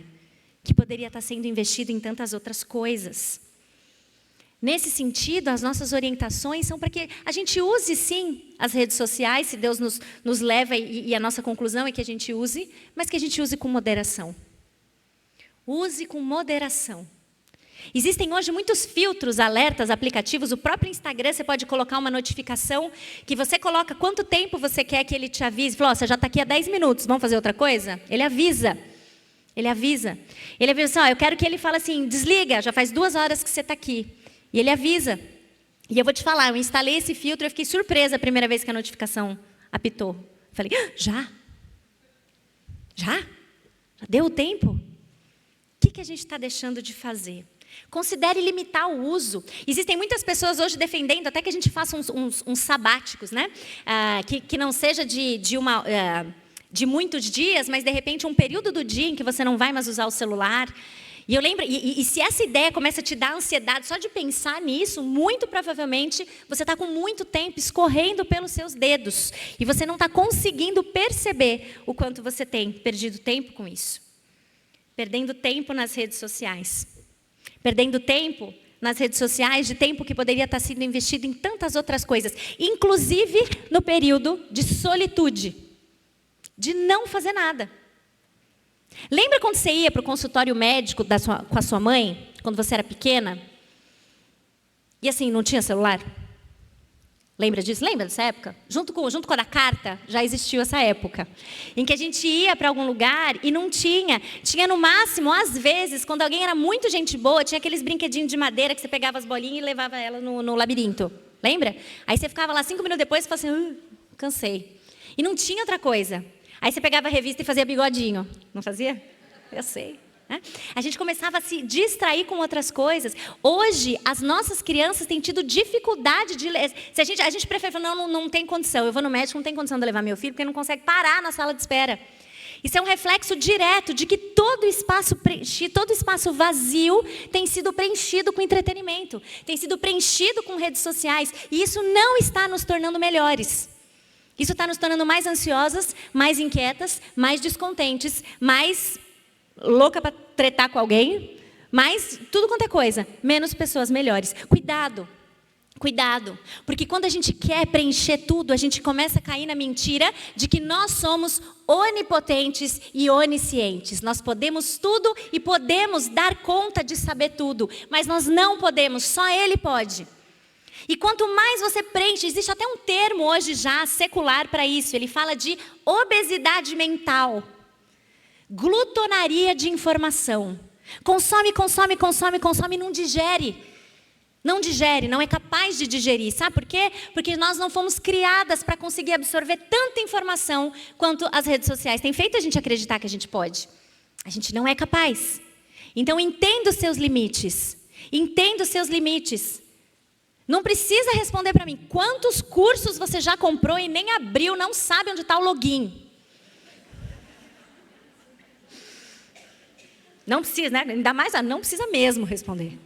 que poderia estar sendo investido em tantas outras coisas? Nesse sentido, as nossas orientações são para que a gente use, sim, as redes sociais, se Deus nos leva, e a nossa conclusão é que a gente use, mas que a gente use com moderação. Use com moderação. Existem hoje muitos filtros, alertas, aplicativos. O próprio Instagram, você pode colocar uma notificação que você coloca quanto tempo você quer que ele te avise. Fala, você já está aqui há 10 minutos, vamos fazer outra coisa? Ele avisa. Ele avisa. Ele avisa assim, eu quero que ele fale assim, desliga, já faz 2 horas que você está aqui. E ele avisa. E eu vou te falar, eu instalei esse filtro, eu fiquei surpresa a primeira vez que a notificação apitou. Falei, já? Já? Já deu o tempo? O que a gente está deixando de fazer? Considere limitar o uso. Existem muitas pessoas hoje defendendo até que a gente faça uns sabáticos, né? Que não seja de muitos dias, mas de repente um período do dia em que você não vai mais usar o celular. E eu lembro, e se essa ideia começa a te dar ansiedade só de pensar nisso, muito provavelmente você está com muito tempo escorrendo pelos seus dedos. E você não está conseguindo perceber o quanto você tem perdido tempo com isso. Perdendo tempo nas redes sociais. Perdendo tempo nas redes sociais, de tempo que poderia estar sendo investido em tantas outras coisas. Inclusive no período de solitude. De não fazer nada. Lembra quando você ia para o consultório médico com a sua mãe, quando você era pequena? E assim, não tinha celular? Lembra disso? Lembra dessa época? Junto com a da carta, já existiu essa época. Em que a gente ia para algum lugar e não tinha. Tinha no máximo, às vezes, quando alguém era muito gente boa, tinha aqueles brinquedinhos de madeira que você pegava as bolinhas e levava ela no labirinto. Lembra? Aí você ficava lá 5 minutos depois e falava assim, cansei. E não tinha outra coisa. Aí você pegava a revista e fazia bigodinho. Não fazia? Eu sei. A gente começava a se distrair com outras coisas. Hoje, as nossas crianças têm tido dificuldade de ler. Se a gente prefere falar, não tem condição. Eu vou no médico, não tem condição de levar meu filho, porque ele não consegue parar na sala de espera. Isso é um reflexo direto de que todo espaço preenchido, todo espaço vazio tem sido preenchido com entretenimento, tem sido preenchido com redes sociais. E isso não está nos tornando melhores. Isso está nos tornando mais ansiosas, mais inquietas, mais descontentes, mais louca para tretar com alguém, mas tudo quanto é coisa, menos pessoas melhores. Cuidado, porque quando a gente quer preencher tudo, a gente começa a cair na mentira de que nós somos onipotentes e oniscientes. Nós podemos tudo e podemos dar conta de saber tudo, mas nós não podemos, só Ele pode. E quanto mais você preenche, existe até um termo hoje já secular para isso, ele fala de obesidade mental. Glutonaria de informação. Consome, não digere. Não digere, não é capaz de digerir. Sabe por quê? Porque nós não fomos criadas para conseguir absorver tanta informação quanto as redes sociais têm feito a gente acreditar que a gente pode. A gente não é capaz. Então entenda os seus limites. Entenda os seus limites. Não precisa responder para mim. Quantos cursos você já comprou e nem abriu, não sabe onde está o login? Não precisa, né? Ainda mais, não precisa mesmo responder.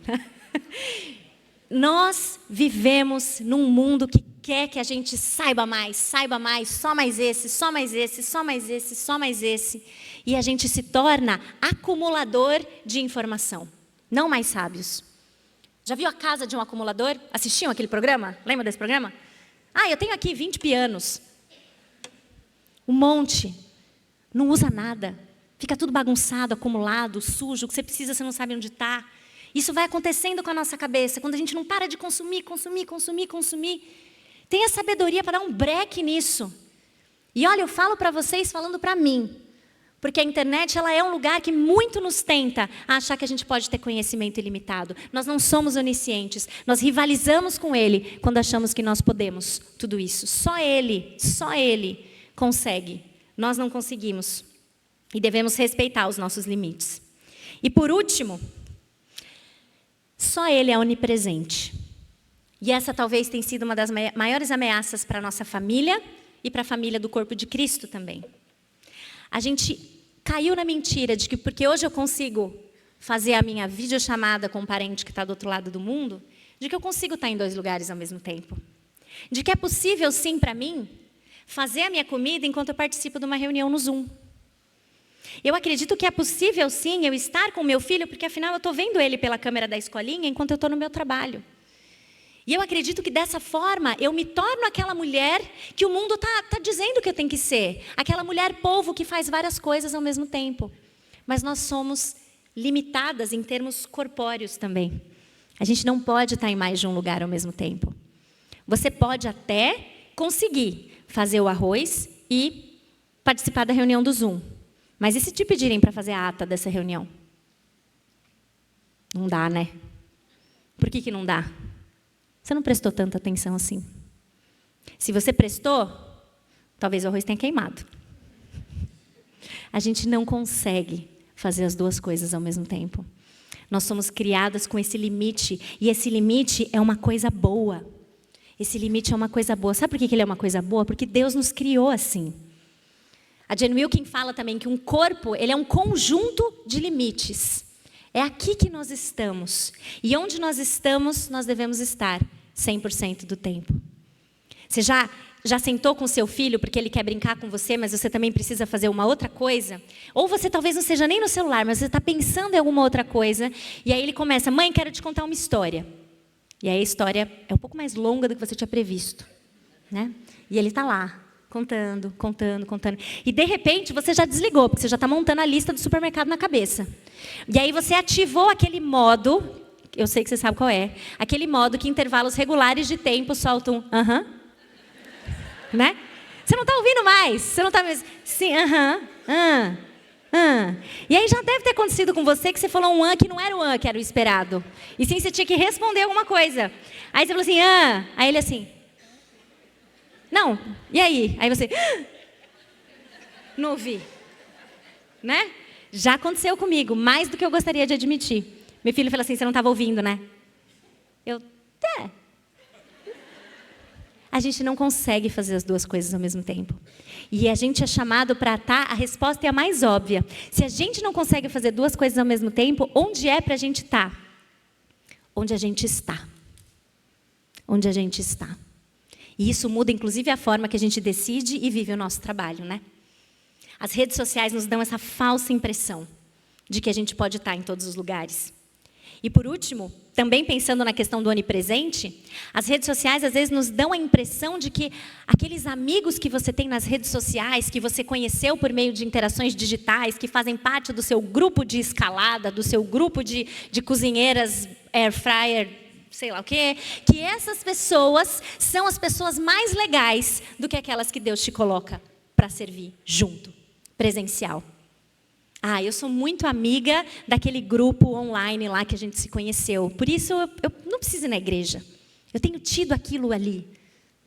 Nós vivemos num mundo que quer que a gente saiba mais, só mais esse, só mais esse, só mais esse, só mais esse. E a gente se torna acumulador de informação, não mais sábios. Já viu a casa de um acumulador? Assistiam aquele programa? Lembra desse programa? Eu tenho aqui 20 pianos. Um monte. Não usa nada. Fica tudo bagunçado, acumulado, sujo, o que você precisa, você não sabe onde está. Isso vai acontecendo com a nossa cabeça, quando a gente não para de consumir. Tenha sabedoria para dar um break nisso. E olha, eu falo para vocês falando para mim, porque a internet ela é um lugar que muito nos tenta a achar que a gente pode ter conhecimento ilimitado. Nós não somos oniscientes, nós rivalizamos com ele quando achamos que nós podemos tudo isso. Só ele consegue, nós não conseguimos. E devemos respeitar os nossos limites. E por último, só Ele é onipresente. E essa talvez tenha sido uma das maiores ameaças para a nossa família e para a família do corpo de Cristo também. A gente caiu na mentira de que porque hoje eu consigo fazer a minha videochamada com um parente que está do outro lado do mundo, de que eu consigo estar em 2 lugares ao mesmo tempo. De que é possível sim para mim fazer a minha comida enquanto eu participo de uma reunião no Zoom. Eu acredito que é possível, sim, eu estar com meu filho, porque afinal eu estou vendo ele pela câmera da escolinha enquanto eu estou no meu trabalho. E eu acredito que dessa forma eu me torno aquela mulher que o mundo está dizendo que eu tenho que ser. Aquela mulher polvo que faz várias coisas ao mesmo tempo. Mas nós somos limitadas em termos corpóreos também. A gente não pode estar em mais de um lugar ao mesmo tempo. Você pode até conseguir fazer o arroz e participar da reunião do Zoom. Mas e se te pedirem para fazer a ata dessa reunião? Não dá, né? Por que não dá? Você não prestou tanta atenção assim. Se você prestou, talvez o arroz tenha queimado. A gente não consegue fazer as 2 coisas ao mesmo tempo. Nós somos criadas com esse limite, e esse limite é uma coisa boa. Esse limite é uma coisa boa. Sabe por que ele é uma coisa boa? Porque Deus nos criou assim. A Jen Wilkin fala também que um corpo, ele é um conjunto de limites. É aqui que nós estamos. E onde nós estamos, nós devemos estar 100% do tempo. Você já sentou com seu filho porque ele quer brincar com você, mas você também precisa fazer uma outra coisa? Ou você talvez não seja nem no celular, mas você está pensando em alguma outra coisa, e aí ele começa, mãe, quero te contar uma história. E aí a história é um pouco mais longa do que você tinha previsto, né? E ele está lá, contando. E de repente você já desligou, porque você já está montando a lista do supermercado na cabeça. E aí você ativou aquele modo, eu sei que você sabe qual é, aquele modo que em intervalos regulares de tempo solta um aham, né? Você não está ouvindo mais, você não está mais... Sim, E aí já deve ter acontecido com você que você falou um que não era o que era o esperado. E sim, você tinha que responder alguma coisa. Aí você falou assim, Aí ele assim... Não, e aí? Aí você... Não ouvi. Né? Já aconteceu comigo, mais do que eu gostaria de admitir. Meu filho falou assim, você não estava ouvindo, né? A gente não consegue fazer as duas coisas ao mesmo tempo. E a gente é chamado para estar, a resposta é a mais óbvia. Se a gente não consegue fazer duas coisas ao mesmo tempo, onde é para a gente estar? Onde a gente está. Onde a gente está. E isso muda, inclusive, a forma que a gente decide e vive o nosso trabalho, né? As redes sociais nos dão essa falsa impressão de que a gente pode estar em todos os lugares. E por último, também pensando na questão do onipresente, as redes sociais às vezes nos dão a impressão de que aqueles amigos que você tem nas redes sociais, que você conheceu por meio de interações digitais, que fazem parte do seu grupo de escalada, do seu grupo de cozinheiras, air fryer, sei lá o quê, que essas pessoas são as pessoas mais legais do que aquelas que Deus te coloca para servir junto, presencial. Eu sou muito amiga daquele grupo online lá que a gente se conheceu. Por isso, eu não preciso ir na igreja. Eu tenho tido aquilo ali.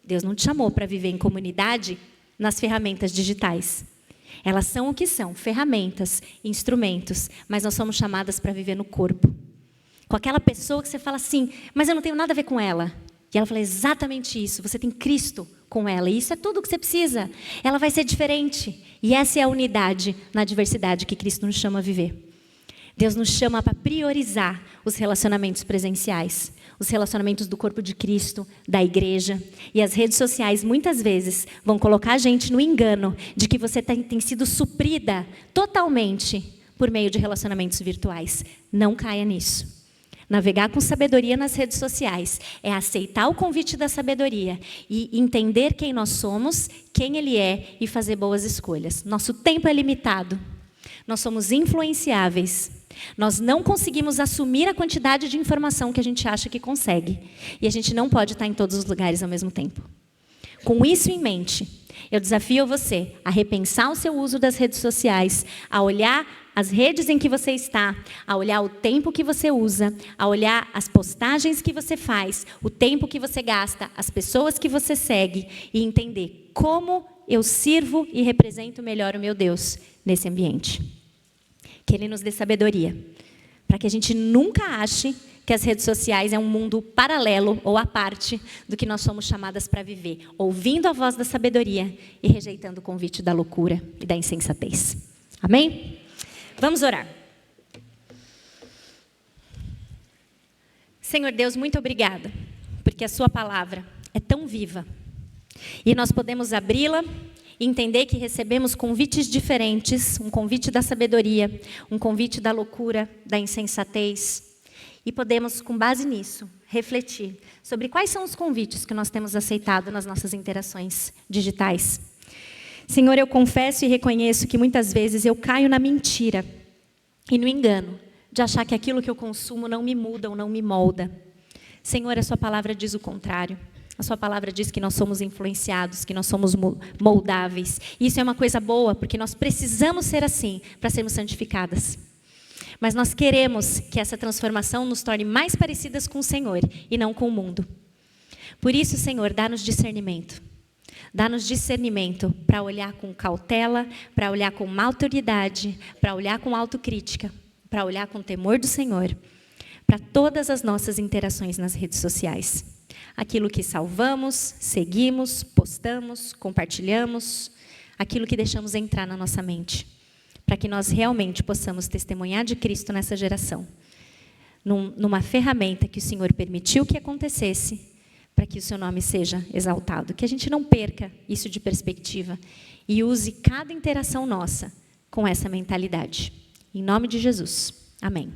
Deus não te chamou para viver em comunidade nas ferramentas digitais. Elas são o que são, ferramentas, instrumentos, mas nós somos chamadas para viver no corpo. Com aquela pessoa que você fala assim, mas eu não tenho nada a ver com ela. E ela fala exatamente isso, você tem Cristo com ela, e isso é tudo o que você precisa. Ela vai ser diferente. E essa é a unidade na diversidade que Cristo nos chama a viver. Deus nos chama para priorizar os relacionamentos presenciais, os relacionamentos do corpo de Cristo, da igreja. E as redes sociais, muitas vezes, vão colocar a gente no engano de que você tem sido suprida totalmente por meio de relacionamentos virtuais. Não caia nisso. Navegar com sabedoria nas redes sociais é aceitar o convite da sabedoria e entender quem nós somos, quem Ele é e fazer boas escolhas. Nosso tempo é limitado. Nós somos influenciáveis. Nós não conseguimos assumir a quantidade de informação que a gente acha que consegue. E a gente não pode estar em todos os lugares ao mesmo tempo. Com isso em mente, eu desafio você a repensar o seu uso das redes sociais, a olhar as redes em que você está, a olhar o tempo que você usa, a olhar as postagens que você faz, o tempo que você gasta, as pessoas que você segue e entender como eu sirvo e represento melhor o meu Deus nesse ambiente. Que Ele nos dê sabedoria, para que a gente nunca ache que as redes sociais é um mundo paralelo ou à parte do que nós somos chamadas para viver, ouvindo a voz da sabedoria e rejeitando o convite da loucura e da insensatez. Amém? Vamos orar. Senhor Deus, muito obrigada, porque a sua palavra é tão viva. E nós podemos abri-la e entender que recebemos convites diferentes, um convite da sabedoria, um convite da loucura, da insensatez. E podemos, com base nisso, refletir sobre quais são os convites que nós temos aceitado nas nossas interações digitais. Senhor, eu confesso e reconheço que muitas vezes eu caio na mentira e no engano de achar que aquilo que eu consumo não me muda ou não me molda. Senhor, a sua palavra diz o contrário. A sua palavra diz que nós somos influenciados, que nós somos moldáveis. E isso é uma coisa boa, porque nós precisamos ser assim para sermos santificadas. Mas nós queremos que essa transformação nos torne mais parecidas com o Senhor e não com o mundo. Por isso, Senhor, dá-nos discernimento. Dá-nos discernimento para olhar com cautela, para olhar com maturidade, para olhar com autocrítica, para olhar com temor do Senhor, para todas as nossas interações nas redes sociais. Aquilo que salvamos, seguimos, postamos, compartilhamos, aquilo que deixamos entrar na nossa mente, para que nós realmente possamos testemunhar de Cristo nessa geração, numa ferramenta que o Senhor permitiu que acontecesse, para que o seu nome seja exaltado. Que a gente não perca isso de perspectiva e use cada interação nossa com essa mentalidade. Em nome de Jesus. Amém.